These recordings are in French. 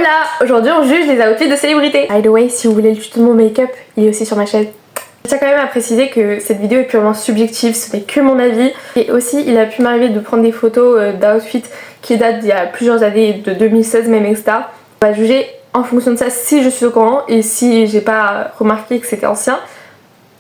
Voilà, aujourd'hui on juge les outfits de célébrités. By the way, si vous voulez le tuto de mon make-up, il est aussi sur ma chaîne. Je tiens quand même à préciser que cette vidéo est purement subjective, ce n'est que mon avis. Et aussi, il a pu m'arriver de prendre des photos d'outfits qui datent d'il y a plusieurs années, de 2016 même, etc. On va juger en fonction de ça si je suis au courant, et si j'ai pas remarqué que c'était ancien,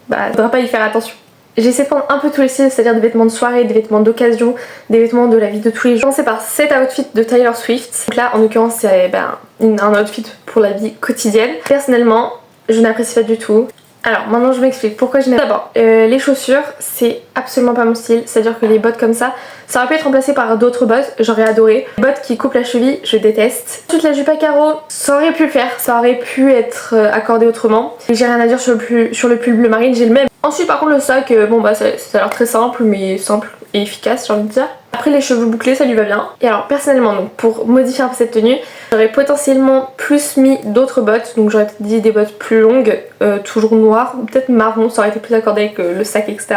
bah il faudra pas y faire attention. J'essaie de prendre un peu tous les styles, c'est-à-dire des vêtements de soirée, des vêtements d'occasion, des vêtements de la vie de tous les jours. J'ai commencé par cet outfit de Taylor Swift. Donc là, en l'occurrence, c'est un outfit pour la vie quotidienne. Personnellement, je n'apprécie pas du tout. Alors maintenant je m'explique pourquoi je n'aime pas. D'abord, les chaussures, c'est absolument pas mon style. C'est-à-dire que les bottes comme ça aurait pu être remplacé par d'autres bottes, j'aurais adoré. Les bottes qui coupent la cheville, je déteste. Ensuite la jupe à carreaux, ça aurait pu le faire, ça aurait pu être accordé autrement. J'ai rien à dire sur le pull bleu marine, j'ai le même. Ensuite par contre le sac, bon bah ça a l'air très simple, mais simple et efficace j'ai envie de dire. Après les cheveux bouclés ça lui va bien. Et alors personnellement donc pour modifier un peu cette tenue, j'aurais potentiellement plus mis d'autres bottes. Donc j'aurais dit des bottes plus longues, toujours noires ou peut-être marron, ça aurait été plus accordé avec le sac etc.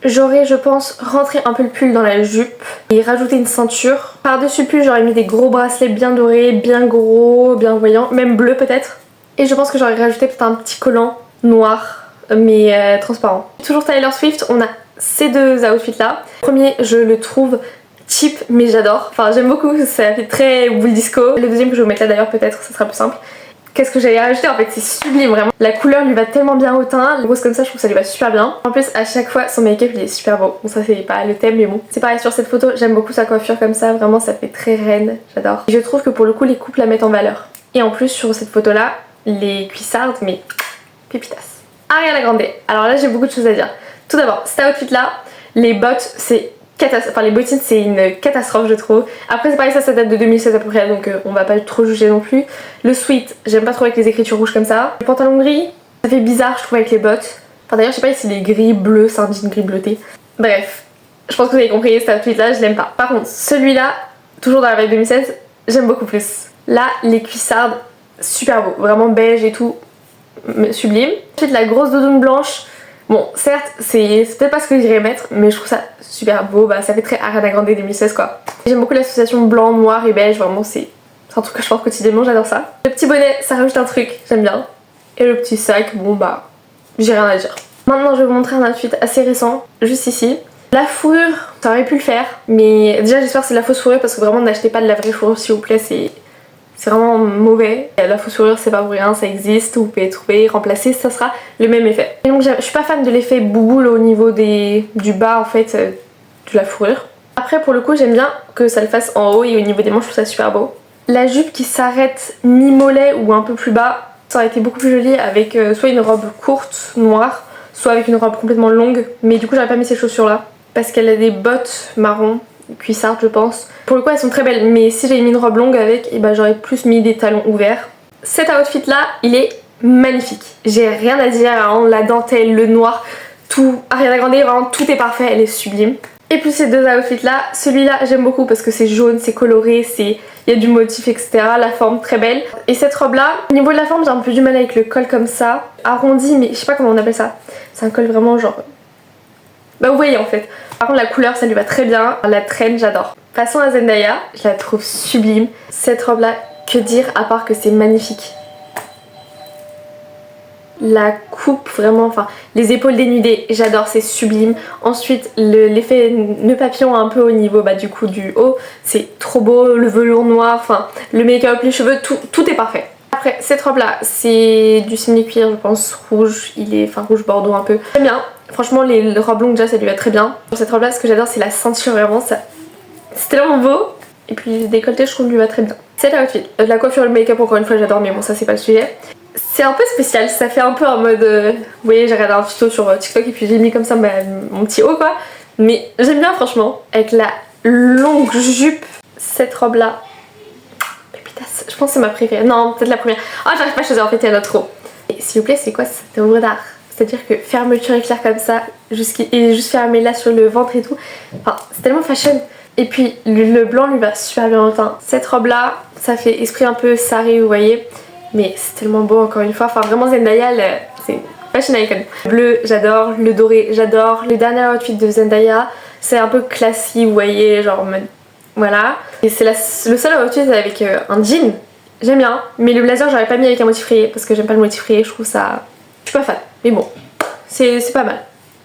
J'aurais je pense rentré un peu le pull dans la jupe et rajouté une ceinture. Par dessus le pull j'aurais mis des gros bracelets bien dorés, bien gros, bien voyants, même bleus peut-être. Et je pense que j'aurais rajouté peut-être un petit collant noir mais transparent. Toujours Taylor Swift, on a ces deux outfits là. Le premier je le trouve cheap mais j'adore, enfin j'aime beaucoup, ça fait très boule disco. Le deuxième que je vais vous mettre là d'ailleurs peut-être, ça sera plus simple. Qu'est-ce que j'allais rajouter en fait, c'est sublime vraiment. La couleur lui va tellement bien au teint, rose comme ça je trouve que ça lui va super bien. En plus à chaque fois son make-up il est super beau. Bon ça c'est pas le thème mais bon. C'est pareil sur cette photo, j'aime beaucoup sa coiffure comme ça, vraiment ça fait très reine, j'adore. Je trouve que pour le coup les couples la mettent en valeur. Et en plus sur cette photo là, les cuissardes mais pépitas. Ariana Grande, alors là j'ai beaucoup de choses à dire. Tout d'abord, cet outfit là, les bottes c'est catastrophe, enfin les bottines c'est une catastrophe je trouve. Après c'est pareil, ça date de 2016 à peu près donc on va pas trop juger non plus. Le sweat, j'aime pas trop avec les écritures rouges comme ça. Le pantalon gris, ça fait bizarre je trouve avec les bottes. Enfin d'ailleurs je sais pas si c'est des gris bleus, c'est un jean gris bleuté. Bref, je pense que vous avez compris, cet outfit là je l'aime pas. Par contre celui-là, toujours dans la vibe 2016, j'aime beaucoup plus. Là les cuissardes, super beau, vraiment beige et tout, sublime. Ensuite la grosse doudoune blanche, bon certes c'est peut-être pas ce que j'irais mettre mais je trouve ça super beau, bah ça fait très Ariana Grande 2016 quoi. J'aime beaucoup l'association blanc, noir et beige, vraiment c'est un truc que je porte quotidiennement, j'adore ça. Le petit bonnet ça rajoute un truc, j'aime bien. Et le petit sac, bon bah j'ai rien à dire. Maintenant je vais vous montrer un outfit assez récent, juste ici. La fourrure, ça aurait pu le faire mais déjà j'espère que c'est de la fausse fourrure parce que vraiment n'achetez pas de la vraie fourrure s'il vous plaît, c'est vraiment mauvais. La fausse fourrure c'est pas pour rien, ça existe, vous pouvez trouver, remplacer, ça sera le même effet. Et donc je suis pas fan de l'effet bouboule au niveau du bas en fait de la fourrure. Après pour le coup j'aime bien que ça le fasse en haut et au niveau des manches je trouve ça super beau. La jupe qui s'arrête mi-mollet ou un peu plus bas, ça aurait été beaucoup plus joli avec soit une robe courte noire, soit avec une robe complètement longue. Mais du coup j'aurais pas mis ces chaussures là parce qu'elle a des bottes marron, cuissardes je pense. Pour le coup elles sont très belles mais si j'avais mis une robe longue avec, et bah j'aurais plus mis des talons ouverts. Cet outfit là il est magnifique, j'ai rien à dire, hein, la dentelle, le noir, tout, Ariana Grande vraiment tout est parfait, elle est sublime. Et puis ces deux outfits là, celui-là j'aime beaucoup parce que c'est jaune, c'est coloré, il y a du motif etc, la forme très belle. Et cette robe là, au niveau de la forme j'ai un peu du mal avec le col comme ça, arrondi mais je sais pas comment on appelle ça. C'est un col vraiment genre... Bah vous voyez en fait. Par contre la couleur ça lui va très bien, la traîne j'adore. Passons à Zendaya, je la trouve sublime. Cette robe là, que dire à part que c'est magnifique. La coupe vraiment, enfin les épaules dénudées, j'adore, c'est sublime. Ensuite l'effet nœud papillon un peu au niveau du coup du haut, c'est trop beau, le velours noir, enfin le make-up, les cheveux, tout est parfait. Après cette robe là, c'est du simili-cuir je pense, rouge, rouge bordeaux un peu. J'aime bien, franchement les robes longues déjà ça lui va très bien. Pour cette robe là ce que j'adore c'est la ceinture vraiment, ça c'est tellement beau. Et puis le décolleté je trouve lui va très bien. Cet outfit, la coiffure et le make-up encore une fois j'adore mais bon ça c'est pas le sujet. C'est un peu spécial, ça fait un peu en mode... vous voyez j'ai regardé un tuto sur TikTok et puis j'ai mis comme ça mon petit haut quoi. Mais j'aime bien franchement, avec la longue jupe, cette robe là. Pépitas, je pense que c'est ma préférée, non peut-être la première. Oh j'arrive pas à choisir en fait, il y en a trop. Et s'il vous plaît c'est quoi cette œuvre d'art? C'est-à-dire que fermeture éclair comme ça, et juste fermer là sur le ventre et tout. Enfin c'est tellement fashion. Et puis le blanc lui va super bien au teint. Cette robe là, ça fait esprit un peu saré vous voyez. Mais c'est tellement beau encore une fois, enfin vraiment Zendaya c'est fashion icon. Le bleu j'adore, le doré j'adore. Le dernier outfit de Zendaya c'est un peu classique vous voyez, genre voilà. Et c'est le seul outfit avec un jean J'aime bien, mais le blazer j'aurais pas mis avec un motif rayé parce que j'aime pas le motif rayé, je trouve ça... Je suis pas fan, mais bon, c'est pas mal.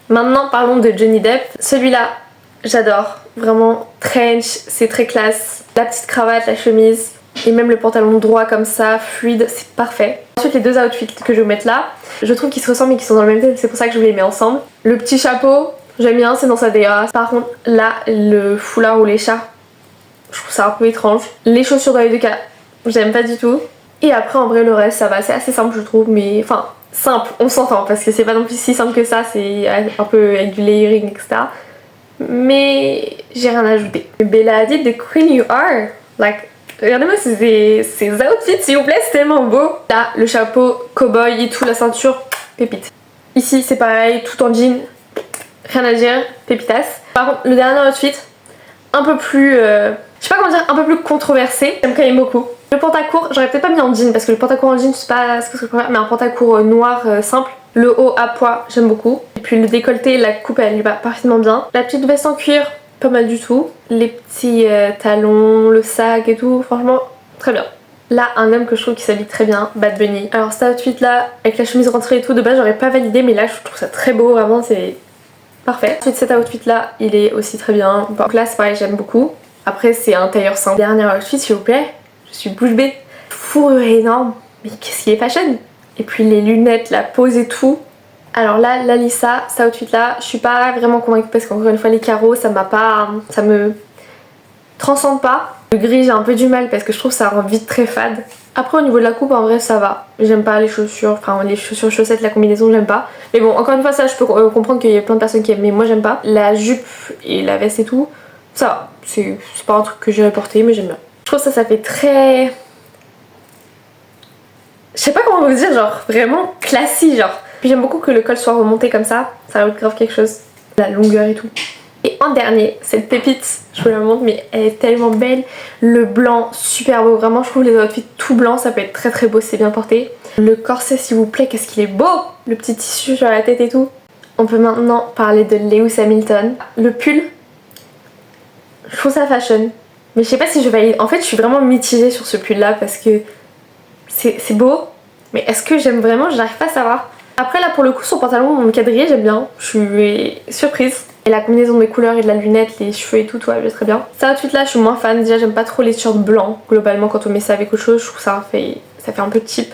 Maintenant parlons de Johnny Depp. Celui-là, j'adore, vraiment trench, c'est très classe. La petite cravate, la chemise et même le pantalon droit comme ça, fluide, c'est parfait. Ensuite les deux outfits que je vais vous mettre là, je trouve qu'ils se ressemblent et qu'ils sont dans le même thème, c'est pour ça que je vous les mets ensemble. Le petit chapeau, j'aime bien, c'est dans sa DA. Par contre là, le foulard ou l'écharpe, je trouve ça un peu étrange. Les chaussures dans les deux cas, j'aime pas du tout. Et après en vrai le reste ça va, c'est assez simple je trouve, mais enfin simple, on s'entend parce que c'est pas non plus si simple que ça, c'est un peu avec du layering etc. Mais j'ai rien à ajouter. Bella Hadid, the queen you are, like regardez-moi ces outfits s'il vous plaît, c'est tellement beau. Là le chapeau, cowboy et tout, la ceinture, pépite. Ici c'est pareil, tout en jean, rien à dire, pépitas. Par contre le dernier outfit, un peu plus, je sais pas comment dire, un peu plus controversé, j'aime quand même beaucoup. Le pantacourt, j'aurais peut-être pas mis en jean parce que le pantacourt en jean c'est pas ce que je préfère, mais un pantacourt noir simple. Le haut à pois, j'aime beaucoup. Et puis le décolleté, la coupe elle lui va parfaitement bien. La petite veste en cuir, pas mal du tout. Les petits talons, le sac et tout, franchement très bien. Là un homme que je trouve qui s'habille très bien, Bad Bunny. Alors cet outfit là, avec la chemise rentrée et tout, de base j'aurais pas validé mais là je trouve ça très beau, vraiment c'est parfait. Ensuite cet outfit là, il est aussi très bien. Donc là c'est pareil, j'aime beaucoup. Après c'est un tailleur simple. Dernier outfit s'il vous plaît, je suis bouche bée. Fourrure énorme, mais qu'est-ce qui est fashion. Et puis les lunettes, la pose et tout. Alors là, la Lisa, cet outfit là, je suis pas vraiment convaincue parce qu'encore une fois les carreaux, ça me transcende pas. Le gris j'ai un peu du mal parce que je trouve ça rend vite très fade. Après au niveau de la coupe en vrai ça va. J'aime pas les chaussures, enfin les chaussures chaussettes, la combinaison j'aime pas. Mais bon encore une fois ça je peux comprendre qu'il y a plein de personnes qui aiment mais moi j'aime pas. La jupe et la veste et tout, ça va. C'est pas un truc que j'irais porter mais j'aime bien. Je trouve ça fait très... Je sais pas comment vous dire, genre vraiment classique genre. Puis j'aime beaucoup que le col soit remonté comme ça rajoute grave quelque chose. La longueur et tout. Et en dernier, cette pépite, je vous la montre mais elle est tellement belle. Le blanc, super beau, vraiment je trouve les outfits tout blancs, ça peut être très très beau si c'est bien porté. Le corset s'il vous plaît, qu'est-ce qu'il est beau. Le petit tissu sur la tête et tout. On peut maintenant parler de Lewis Hamilton. Le pull, je trouve ça fashion. Mais je sais pas si je valide. En fait je suis vraiment mitigée sur ce pull là parce que c'est beau, mais est-ce que j'aime vraiment? J'arrive pas à savoir. Après là pour le coup son pantalon, mon quadrillé j'aime bien, je suis surprise. Et la combinaison des couleurs et de la lunette, les cheveux et tout, ouais, très bien. Ça tout de suite là je suis moins fan, déjà j'aime pas trop les t-shirts blancs. Globalement quand on met ça avec autre chose, je trouve ça fait un peu cheap.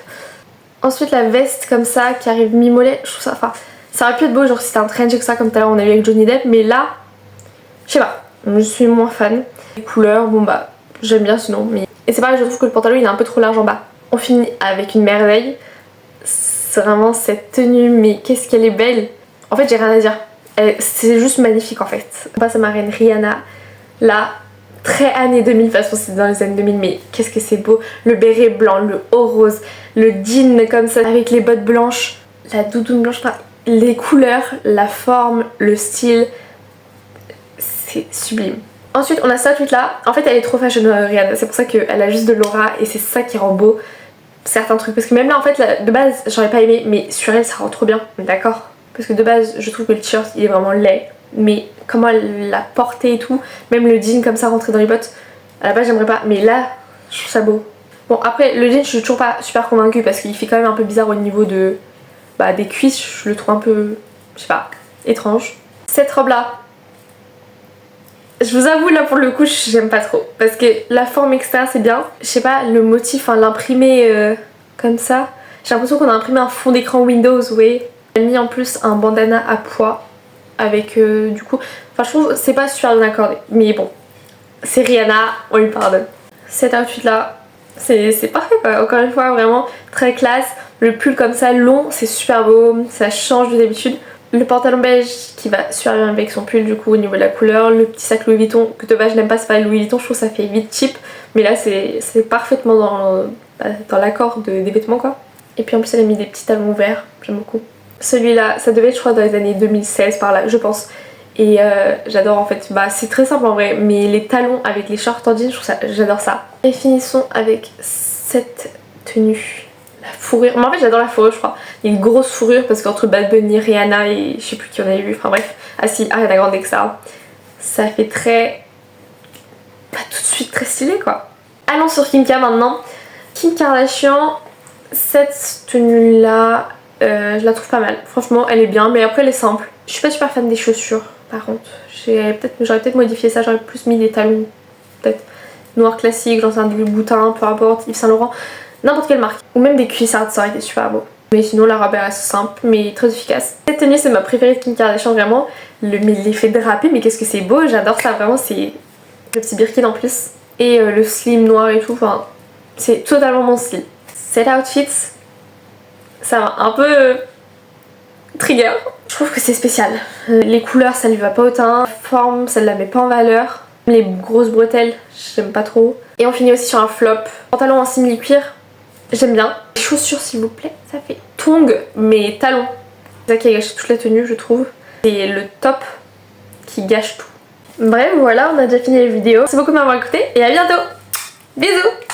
Ensuite la veste comme ça qui arrive mi-mollet, je trouve ça, enfin ça aurait pu être beau genre si c'était un trench que ça comme tout à l'heure on a vu avec Johnny Depp, mais là, je sais pas, je suis moins fan. Les couleurs, bon bah j'aime bien sinon, mais... Et c'est pareil, je trouve que le pantalon il est un peu trop large en bas. On finit avec une merveille, c'est vraiment cette tenue, mais qu'est-ce qu'elle est belle. En fait j'ai rien à dire, c'est juste magnifique en fait. On passe à ma reine Rihanna, là, très années 2000, de toute façon c'est dans les années 2000, mais qu'est-ce que c'est beau. Le béret blanc, le haut rose, le jean comme ça, avec les bottes blanches, la doudoune blanche, enfin, les couleurs, la forme, le style, c'est sublime. Ensuite on a cette outfit là, en fait elle est trop fashion Rihanna, c'est pour ça qu'elle a juste de l'aura et c'est ça qui rend beau certains trucs. Parce que même là en fait là, de base j'aurais pas aimé mais sur elle ça rend trop bien, d'accord. Parce que de base je trouve que le t-shirt il est vraiment laid, mais comment elle l'a porté et tout, même le jean comme ça rentré dans les bottes, à la base j'aimerais pas, mais là je trouve ça beau. Bon après le jean je suis toujours pas super convaincue parce qu'il fait quand même un peu bizarre au niveau de des cuisses, je le trouve un peu, je sais pas, étrange. Cette robe là, je vous avoue là pour le coup j'aime pas trop parce que la forme extérieure c'est bien, je sais pas le motif, hein, l'imprimé comme ça, j'ai l'impression qu'on a imprimé un fond d'écran Windows, vous voyez. J'ai mis en plus un bandana à pois avec du coup, enfin je trouve c'est pas super bien accordé mais bon, c'est Rihanna, on lui pardonne. Cet outfit là c'est parfait quoi, encore une fois vraiment très classe. Le pull comme ça long c'est super beau, ça change de d'habitude. Le pantalon beige qui va super bien avec son pull du coup au niveau de la couleur. Le petit sac Louis Vuitton que de base je n'aime pas, c'est pas Louis Vuitton, je trouve que ça fait vite cheap. Mais là c'est parfaitement dans l'accord des vêtements quoi. Et puis en plus elle a mis des petits talons ouverts, j'aime beaucoup. Celui-là ça devait être je crois dans les années 2016 par là je pense. Et j'adore en fait, c'est très simple en vrai, mais les talons avec les shorts en jean, j'adore ça. Et finissons avec cette tenue. La fourrure, mais en fait j'adore la fourrure je crois. Il y a une grosse fourrure parce qu'entre Bad Bunny, Rihanna et je sais plus qui on a eu, enfin bref, ah si, Ariana Grande que ça fait très... tout de suite très stylé quoi. Allons sur Kim K maintenant. Kim Kardashian, cette tenue là, je la trouve pas mal. Franchement, elle est bien, mais après elle est simple. Je suis pas super fan des chaussures, par contre. J'aurais peut-être modifié ça, j'aurais plus mis des talons, peut-être noirs classiques, genre un des boutins, peu importe, Yves Saint Laurent, n'importe quelle marque. Ou même des cuissardes, ça aurait été super beau. Mais sinon la robe est assez simple mais très efficace. Cette tenue c'est ma préférée de Kim Kardashian vraiment. Mais l'effet drapé, mais qu'est-ce que c'est beau, j'adore ça vraiment, c'est le petit birkin en plus. Et le slim noir et tout, enfin c'est totalement mon style. Cet outfit, ça va un peu trigger. Je trouve que c'est spécial. Les couleurs ça lui va pas autant, la forme ça ne la met pas en valeur. Les grosses bretelles, j'aime pas trop. Et on finit aussi sur un flop. Pantalon en simili-cuir, j'aime bien. Les chaussures s'il vous plaît, ça fait tongs mais talons. C'est ça qui a gâché toute la tenue je trouve. C'est le top qui gâche tout. Bref voilà, on a déjà fini la vidéo. Merci beaucoup de m'avoir écouté et à bientôt. Bisous.